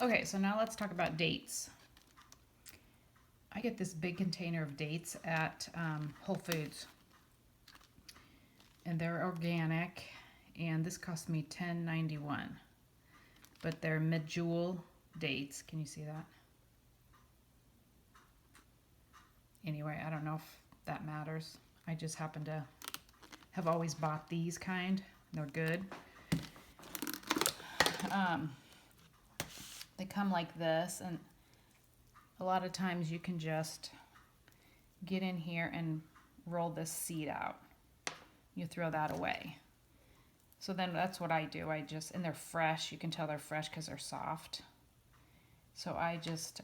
Okay, so now let's talk about dates. I get this big container of dates at Whole Foods, and they're organic, and this cost me $10.91, but they're medjool dates. Can you see that? Anyway, I don't know if that matters. I just happen to have always bought these kind. They're good. They come like this, and a lot of times you can just get in here and roll this seed out. You throw that away. So then that's what I do. And they're fresh. You can tell they're fresh because they're soft. So I just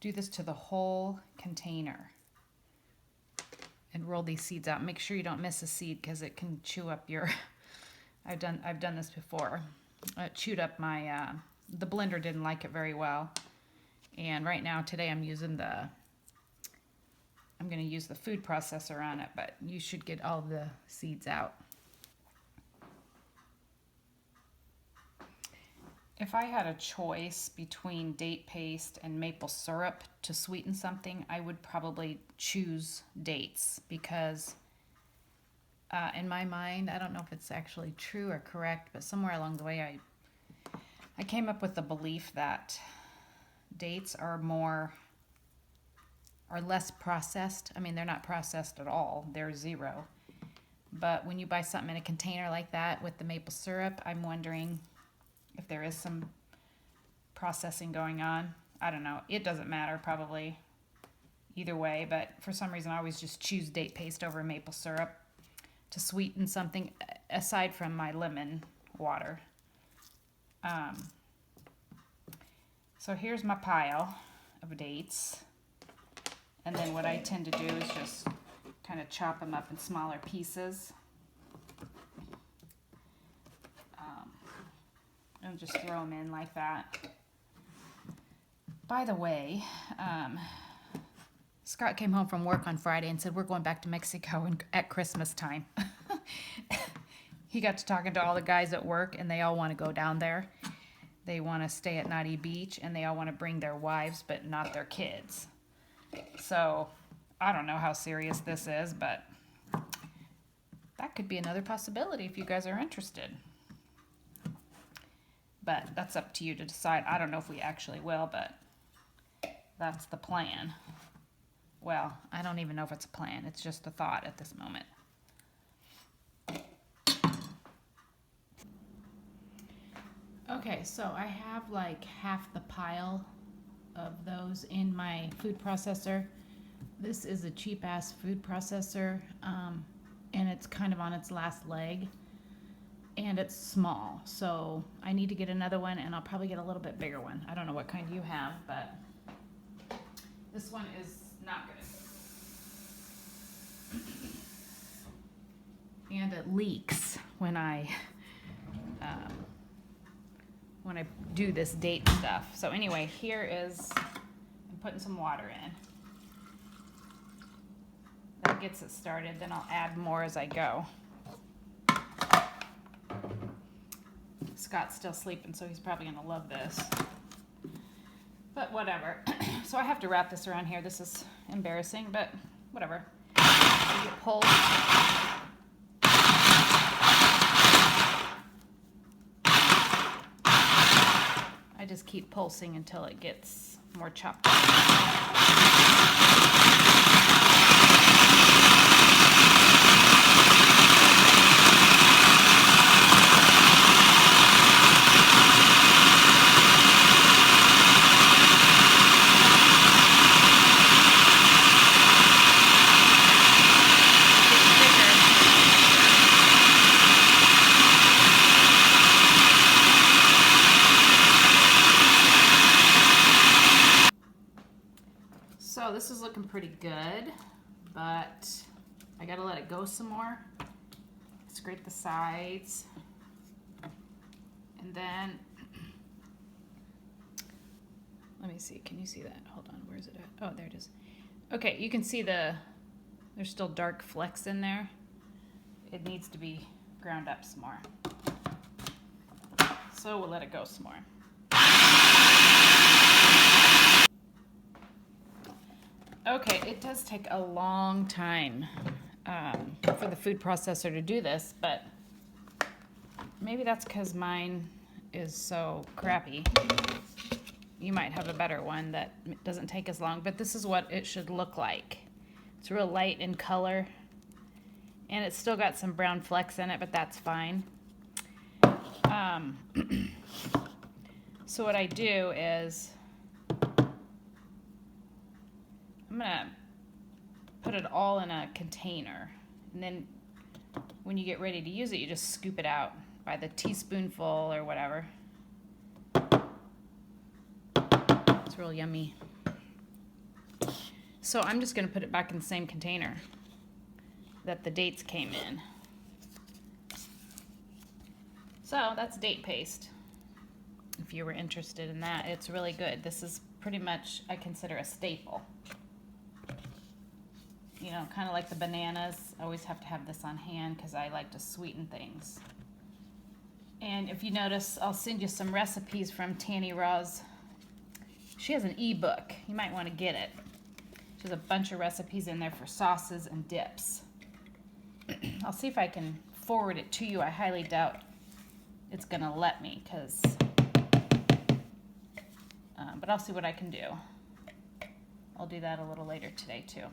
do this to the whole container and roll these seeds out. Make sure you don't miss a seed because it can chew up your, I've done this before. It chewed up my, the blender didn't like it very well. And right now, today, I'm going to use the food processor on it, but you should get all the seeds out. If I had a choice between date paste and maple syrup to sweeten something, I would probably choose dates because in my mind, I don't know if it's actually true or correct, but somewhere along the way I came up with the belief that dates are less processed. I mean, they're not processed at all. They're zero. But when you buy something in a container like that with the maple syrup, I'm wondering if there is some processing going on. I don't know. It doesn't matter probably either way, but for some reason I always just choose date paste over maple syrup to sweeten something aside from my lemon water. So here's my pile of dates. And then what I tend to do is just kind of chop them up in smaller pieces. And just throw them in like that. By the way, Scott came home from work on Friday and said, we're going back to Mexico at Christmas time. He got to talking to all the guys at work, and they all want to go down there. They want to stay at Naughty Beach, and they all want to bring their wives, but not their kids. So I don't know how serious this is, but that could be another possibility if you guys are interested. But that's up to you to decide. I don't know if we actually will, but that's the plan. Well, I don't even know if it's a plan. It's just a thought at this moment. Okay, so I have like half the pile of those in my food processor. This is a cheap-ass food processor, and it's kind of on its last leg. And it's small, so I need to get another one, and I'll probably get a little bit bigger one. I don't know what kind you have, but this one is not good. And it leaks when I do this date stuff. So anyway, here is, I'm putting some water in. That gets it started, then I'll add more as I go. Scott's still sleeping, so he's probably going to love this. But whatever. So I have to wrap this around here. This is embarrassing, but whatever. You pull. I just keep pulsing until it gets more chopped up. So this is looking pretty good, but I gotta let it go some more. Scrape the sides. And then, let me see, can you see that? Hold on, where's it at? Oh, there it is. Okay, you can see there's still dark flecks in there. It needs to be ground up some more. So we'll let it go some more. Okay, it does take a long time for the food processor to do this, but maybe that's because mine is so crappy. You might have a better one that doesn't take as long, but this is what it should look like. It's real light in color, and it's still got some brown flecks in it, but that's fine. So what I do is I'm gonna put it all in a container, and then when you get ready to use it, you just scoop it out by the teaspoonful or whatever. It's real yummy. So I'm just gonna put it back in the same container that the dates came in. So that's date paste. If you were interested in that, it's really good. This is pretty much, I consider, a staple. You know, kind of like the bananas. I always have to have this on hand because I like to sweeten things. And if you notice, I'll send you some recipes from Tanny Roz. She has an ebook. You might want to get it. She has a bunch of recipes in there for sauces and dips. I'll see if I can forward it to you. I highly doubt it's going to let me, but I'll see what I can do. I'll do that a little later today too.